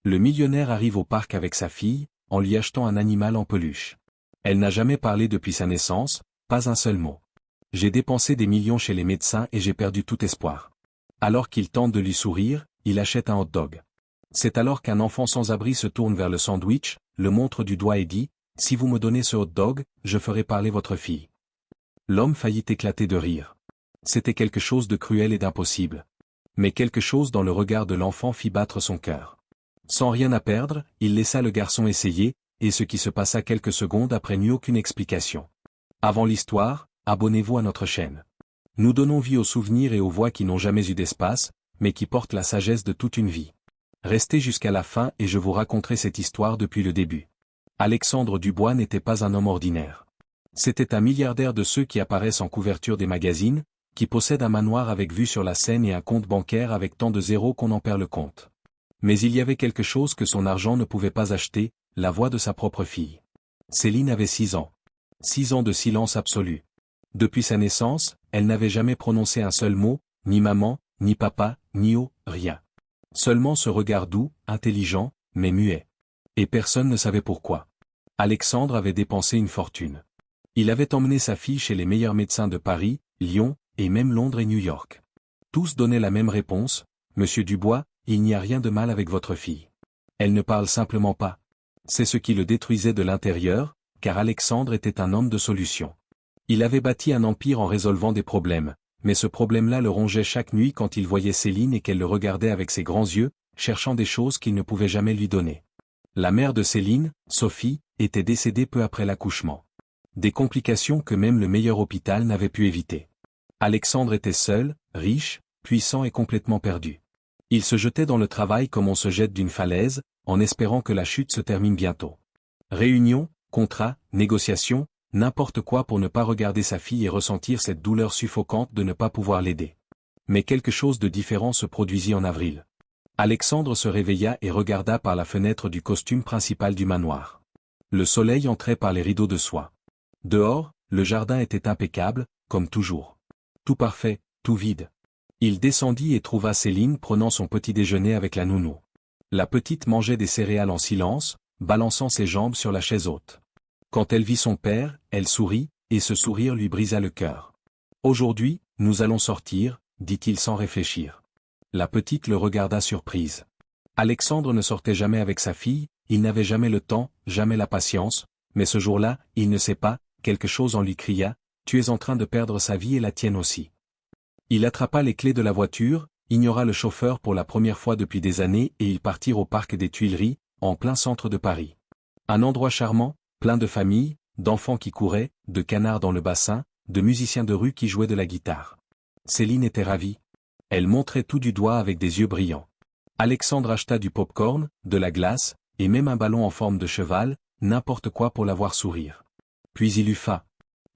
Le millionnaire arrive au parc avec sa fille, en lui achetant un animal en peluche. Elle n'a jamais parlé depuis sa naissance, pas un seul mot. J'ai dépensé des millions chez les médecins et j'ai perdu tout espoir. Alors qu'il tente de lui sourire, il achète un hot-dog. C'est alors qu'un enfant sans abri se tourne vers le sandwich, le montre du doigt et dit « Si vous me donnez ce hot-dog, je ferai parler votre fille. » L'homme faillit éclater de rire. C'était quelque chose de cruel et d'impossible. Mais quelque chose dans le regard de l'enfant fit battre son cœur. Sans rien à perdre, il laissa le garçon essayer, et ce qui se passa quelques secondes après n'eut aucune explication. Avant l'histoire, abonnez-vous à notre chaîne. Nous donnons vie aux souvenirs et aux voix qui n'ont jamais eu d'espace, mais qui portent la sagesse de toute une vie. Restez jusqu'à la fin et je vous raconterai cette histoire depuis le début. Alexandre Dubois n'était pas un homme ordinaire. C'était un milliardaire de ceux qui apparaissent en couverture des magazines, qui possède un manoir avec vue sur la Seine et un compte bancaire avec tant de zéros qu'on en perd le compte. Mais il y avait quelque chose que son argent ne pouvait pas acheter, la voix de sa propre fille. Céline avait 6 ans. 6 ans de silence absolu. Depuis sa naissance, elle n'avait jamais prononcé un seul mot, ni maman, ni papa, ni oh, rien. Seulement ce regard doux, intelligent, mais muet. Et personne ne savait pourquoi. Alexandre avait dépensé une fortune. Il avait emmené sa fille chez les meilleurs médecins de Paris, Lyon, et même Londres et New York. Tous donnaient la même réponse, « Monsieur Dubois, il n'y a rien de mal avec votre fille. Elle ne parle simplement pas. » C'est ce qui le détruisait de l'intérieur, car Alexandre était un homme de solution. Il avait bâti un empire en résolvant des problèmes, mais ce problème-là le rongeait chaque nuit quand il voyait Céline et qu'elle le regardait avec ses grands yeux, cherchant des choses qu'il ne pouvait jamais lui donner. La mère de Céline, Sophie, était décédée peu après l'accouchement. Des complications que même le meilleur hôpital n'avait pu éviter. Alexandre était seul, riche, puissant et complètement perdu. Il se jetait dans le travail comme on se jette d'une falaise, en espérant que la chute se termine bientôt. Réunion, contrat, négociation, n'importe quoi pour ne pas regarder sa fille et ressentir cette douleur suffocante de ne pas pouvoir l'aider. Mais quelque chose de différent se produisit en avril. Alexandre se réveilla et regarda par la fenêtre du costume principal du manoir. Le soleil entrait par les rideaux de soie. Dehors, le jardin était impeccable, comme toujours. Tout parfait, tout vide. Il descendit et trouva Céline prenant son petit déjeuner avec la nounou. La petite mangeait des céréales en silence, balançant ses jambes sur la chaise haute. Quand elle vit son père, elle sourit, et ce sourire lui brisa le cœur. « Aujourd'hui, nous allons sortir, » dit-il sans réfléchir. La petite le regarda surprise. Alexandre ne sortait jamais avec sa fille, il n'avait jamais le temps, jamais la patience, mais ce jour-là, il ne sait pas, quelque chose en lui cria, « Tu es en train de perdre sa vie et la tienne aussi. » Il attrapa les clés de la voiture, ignora le chauffeur pour la première fois depuis des années et ils partirent au parc des Tuileries, en plein centre de Paris. Un endroit charmant, plein de familles, d'enfants qui couraient, de canards dans le bassin, de musiciens de rue qui jouaient de la guitare. Céline était ravie. Elle montrait tout du doigt avec des yeux brillants. Alexandre acheta du pop-corn, de la glace, et même un ballon en forme de cheval, n'importe quoi pour la voir sourire. Puis il eut faim.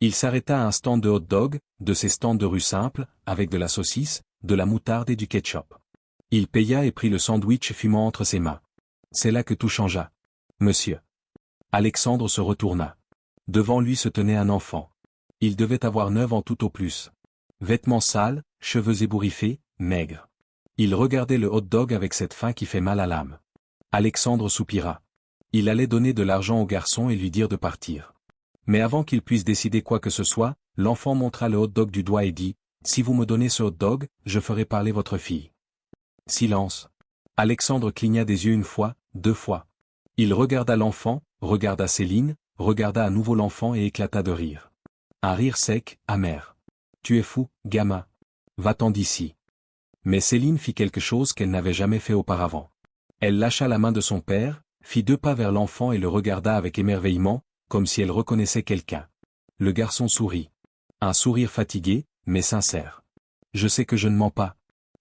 Il s'arrêta à un stand de hot-dog, de ces stands de rue simple, avec de la saucisse, de la moutarde et du ketchup. Il paya et prit le sandwich fumant entre ses mains. C'est là que tout changea. « Monsieur. » Alexandre se retourna. Devant lui se tenait un enfant. Il devait avoir 9 ans tout au plus. Vêtements sales, cheveux ébouriffés, maigre. Il regardait le hot-dog avec cette faim qui fait mal à l'âme. Alexandre soupira. Il allait donner de l'argent au garçon et lui dire de partir. Mais avant qu'il puisse décider quoi que ce soit, l'enfant montra le hot-dog du doigt et dit « Si vous me donnez ce hot-dog, je ferai parler votre fille. » Silence. Alexandre cligna des yeux une fois, 2 fois. Il regarda l'enfant, regarda Céline, regarda à nouveau l'enfant et éclata de rire. Un rire sec, amer. « Tu es fou, gamin. Va-t'en d'ici. » Mais Céline fit quelque chose qu'elle n'avait jamais fait auparavant. Elle lâcha la main de son père, fit 2 pas vers l'enfant et le regarda avec émerveillement, comme si elle reconnaissait quelqu'un. Le garçon sourit. Un sourire fatigué, mais sincère. « Je sais que je ne mens pas. »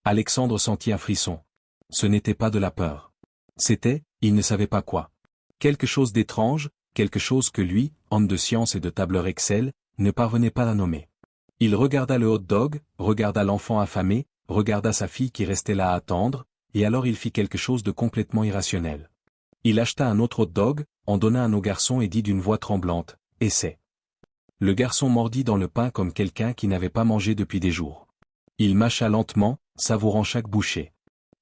Alexandre sentit un frisson. Ce n'était pas de la peur. C'était, il ne savait pas quoi. Quelque chose d'étrange, quelque chose que lui, homme de science et de tableur Excel, ne parvenait pas à nommer. Il regarda le hot-dog, regarda l'enfant affamé, regarda sa fille qui restait là à attendre, et alors il fit quelque chose de complètement irrationnel. Il acheta un autre hot-dog, en donna un au garçon et dit d'une voix tremblante, « Essaie. » Le garçon mordit dans le pain comme quelqu'un qui n'avait pas mangé depuis des jours. Il mâcha lentement, savourant chaque bouchée.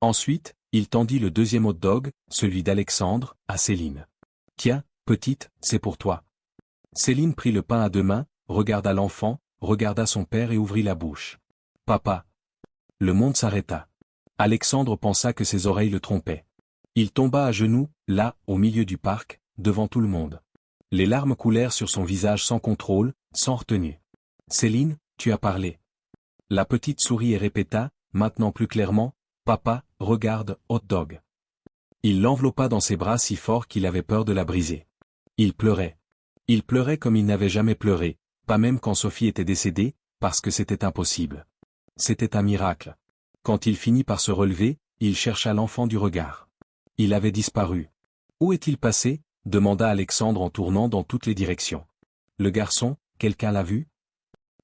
Ensuite, Il tendit le deuxième hot dog, celui d'Alexandre, à Céline. Tiens, petite, c'est pour toi. Céline prit le pain à deux mains, regarda l'enfant, regarda son père et ouvrit la bouche. Papa. Le monde s'arrêta. Alexandre pensa que ses oreilles le trompaient. Il tomba à genoux, là, au milieu du parc, devant tout le monde. Les larmes coulèrent sur son visage sans contrôle, sans retenue. Céline, tu as parlé. La petite sourit et répéta, maintenant plus clairement, Papa, regarde, hot dog. Il l'enveloppa dans ses bras si fort qu'il avait peur de la briser. Il pleurait. Il pleurait comme il n'avait jamais pleuré, pas même quand Sophie était décédée, parce que c'était impossible. C'était un miracle. Quand il finit par se relever, il chercha l'enfant du regard. Il avait disparu. Où est-il passé? Demanda Alexandre en tournant dans toutes les directions. Le garçon, quelqu'un l'a vu?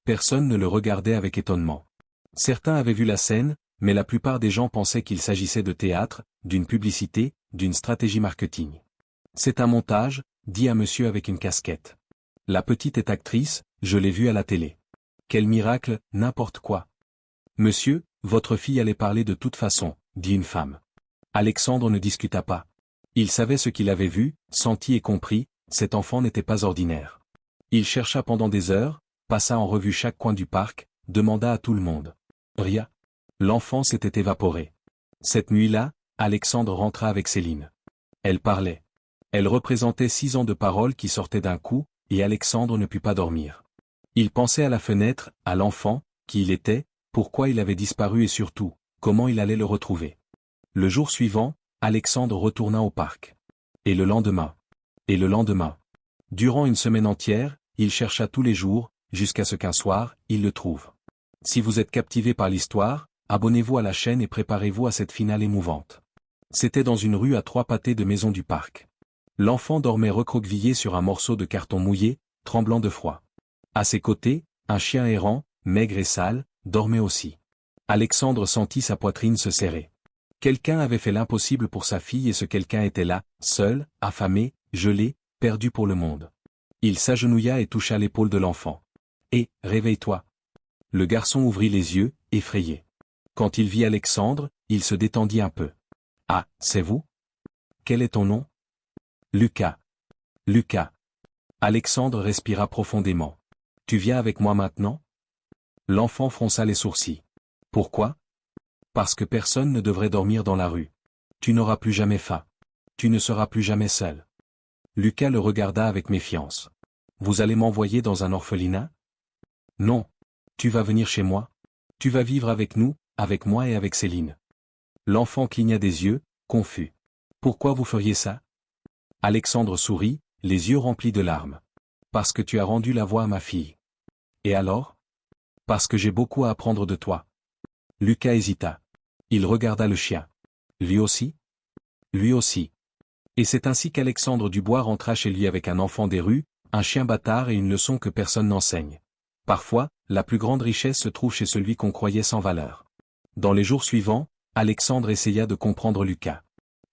Personne ne le regardait avec étonnement. Certains avaient vu la scène, mais la plupart des gens pensaient qu'il s'agissait de théâtre, d'une publicité, d'une stratégie marketing. C'est un montage, dit un monsieur avec une casquette. La petite est actrice, je l'ai vue à la télé. Quel miracle, n'importe quoi. Monsieur, votre fille allait parler de toute façon, dit une femme. Alexandre ne discuta pas. Il savait ce qu'il avait vu, senti et compris, cet enfant n'était pas ordinaire. Il chercha pendant des heures, passa en revue chaque coin du parc, demanda à tout le monde. Rien. L'enfant s'était évaporé. Cette nuit-là, Alexandre rentra avec Céline. Elle parlait. Elle représentait 6 ans de paroles qui sortaient d'un coup, et Alexandre ne put pas dormir. Il pensait à la fenêtre, à l'enfant, qui il était, pourquoi il avait disparu et surtout, comment il allait le retrouver. Le jour suivant, Alexandre retourna au parc. Et le lendemain. Et le lendemain. Durant une semaine entière, il chercha tous les jours, jusqu'à ce qu'un soir, il le trouve. Si vous êtes captivé par l'histoire, abonnez-vous à la chaîne et préparez-vous à cette finale émouvante. C'était dans une rue à 3 pâtés de maison du parc. L'enfant dormait recroquevillé sur un morceau de carton mouillé, tremblant de froid. À ses côtés, un chien errant, maigre et sale, dormait aussi. Alexandre sentit sa poitrine se serrer. Quelqu'un avait fait l'impossible pour sa fille et ce quelqu'un était là, seul, affamé, gelé, perdu pour le monde. Il s'agenouilla et toucha l'épaule de l'enfant. « Hé, réveille-toi !» Le garçon ouvrit les yeux, effrayé. Quand il vit Alexandre, il se détendit un peu. « Ah, c'est vous? Quel est ton nom? » « Lucas. »« Lucas. » Alexandre respira profondément. « Tu viens avec moi maintenant ?» L'enfant fronça les sourcils. « Pourquoi? » « Parce que personne ne devrait dormir dans la rue. Tu n'auras plus jamais faim. Tu ne seras plus jamais seul. » Lucas le regarda avec méfiance. « Vous allez m'envoyer dans un orphelinat? » « Non. Tu vas venir chez moi. Tu vas vivre avec nous, avec moi et avec Céline. » L'enfant cligna des yeux, confus. « Pourquoi vous feriez ça? » Alexandre sourit, les yeux remplis de larmes. « Parce que tu as rendu la voix à ma fille. »« Et alors? »« Parce que j'ai beaucoup à apprendre de toi. » Lucas hésita. Il regarda le chien. « Lui aussi? » ?»« Lui aussi. » Et c'est ainsi qu'Alexandre Dubois rentra chez lui avec un enfant des rues, un chien bâtard et une leçon que personne n'enseigne. Parfois, la plus grande richesse se trouve chez celui qu'on croyait sans valeur. Dans les jours suivants, Alexandre essaya de comprendre Lucas.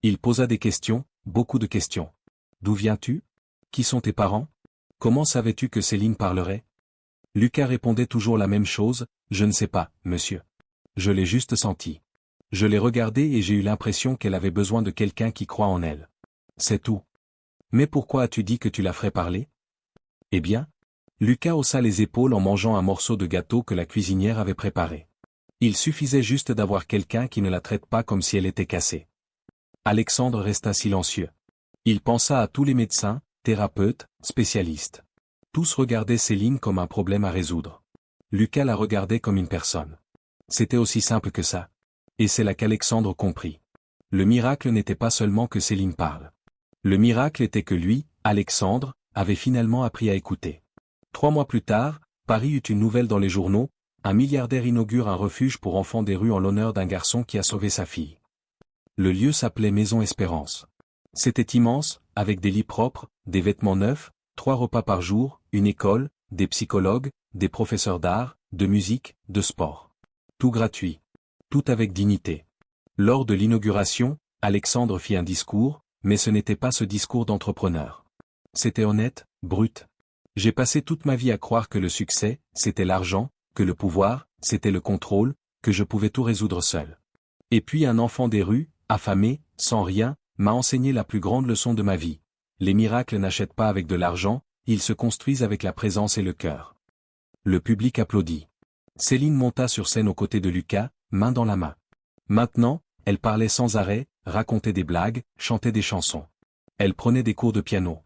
Il posa des questions, beaucoup de questions. « D'où viens-tu? Qui sont tes parents? Comment savais-tu que Céline parlerait? » Lucas répondait toujours la même chose, « Je ne sais pas, monsieur. Je l'ai juste senti. Je l'ai regardée et j'ai eu l'impression qu'elle avait besoin de quelqu'un qui croit en elle. C'est tout. Mais pourquoi as-tu dit que tu la ferais parler? » Eh bien, Lucas haussa les épaules en mangeant un morceau de gâteau que la cuisinière avait préparé. Il suffisait juste d'avoir quelqu'un qui ne la traite pas comme si elle était cassée. Alexandre resta silencieux. Il pensa à tous les médecins, thérapeutes, spécialistes. Tous regardaient Céline comme un problème à résoudre. Lucas la regardait comme une personne. C'était aussi simple que ça. Et c'est là qu'Alexandre comprit. Le miracle n'était pas seulement que Céline parle. Le miracle était que lui, Alexandre, avait finalement appris à écouter. 3 mois plus tard, Paris eut une nouvelle dans les journaux, un milliardaire inaugure un refuge pour enfants des rues en l'honneur d'un garçon qui a sauvé sa fille. Le lieu s'appelait Maison Espérance. C'était immense, avec des lits propres, des vêtements neufs, 3 repas par jour, une école, des psychologues, des professeurs d'art, de musique, de sport. Tout gratuit. Tout avec dignité. Lors de l'inauguration, Alexandre fit un discours, mais ce n'était pas ce discours d'entrepreneur. C'était honnête, brut. J'ai passé toute ma vie à croire que le succès, c'était l'argent, que le pouvoir, c'était le contrôle, que je pouvais tout résoudre seul. Et puis un enfant des rues, affamé, sans rien, m'a enseigné la plus grande leçon de ma vie. Les miracles n'achètent pas avec de l'argent, ils se construisent avec la présence et le cœur. Le public applaudit. Céline monta sur scène aux côtés de Lucas, main dans la main. Maintenant, elle parlait sans arrêt, racontait des blagues, chantait des chansons. Elle prenait des cours de piano.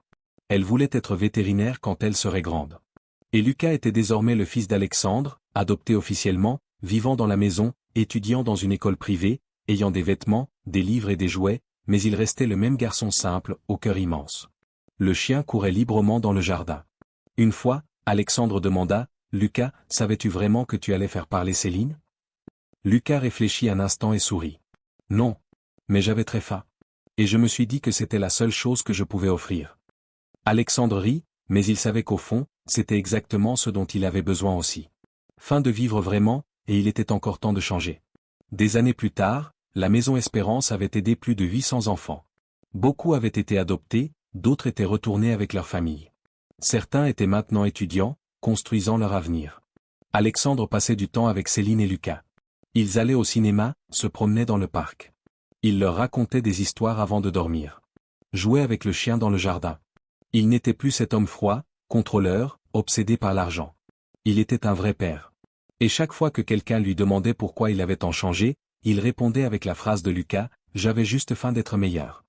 Elle voulait être vétérinaire quand elle serait grande. Et Lucas était désormais le fils d'Alexandre, adopté officiellement, vivant dans la maison, étudiant dans une école privée, ayant des vêtements, des livres et des jouets, mais il restait le même garçon simple, au cœur immense. Le chien courait librement dans le jardin. Une fois, Alexandre demanda, « Lucas, savais-tu vraiment que tu allais faire parler Céline ?» Lucas réfléchit un instant et sourit. « Non. Mais j'avais très faim. Et je me suis dit que c'était la seule chose que je pouvais offrir. » Alexandre rit, mais il savait qu'au fond, c'était exactement ce dont il avait besoin aussi. Fin de vivre vraiment, et il était encore temps de changer. Des années plus tard, la Maison Espérance avait aidé plus de 800 enfants. Beaucoup avaient été adoptés, d'autres étaient retournés avec leur famille. Certains étaient maintenant étudiants, construisant leur avenir. Alexandre passait du temps avec Céline et Lucas. Ils allaient au cinéma, se promenaient dans le parc. Il leur racontait des histoires avant de dormir. Jouaient avec le chien dans le jardin. Il n'était plus cet homme froid, contrôleur, obsédé par l'argent. Il était un vrai père. Et chaque fois que quelqu'un lui demandait pourquoi il avait tant changé, il répondait avec la phrase de Lucas, « J'avais juste faim d'être meilleur. »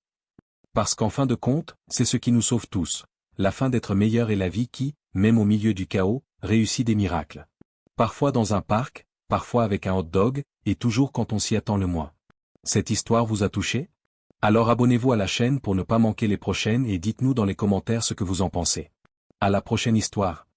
Parce qu'en fin de compte, c'est ce qui nous sauve tous. La faim d'être meilleur est la vie qui, même au milieu du chaos, réussit des miracles. Parfois dans un parc, parfois avec un hot dog, et toujours quand on s'y attend le moins. Cette histoire vous a touché? Alors abonnez-vous à la chaîne pour ne pas manquer les prochaines et dites-nous dans les commentaires ce que vous en pensez. À la prochaine histoire.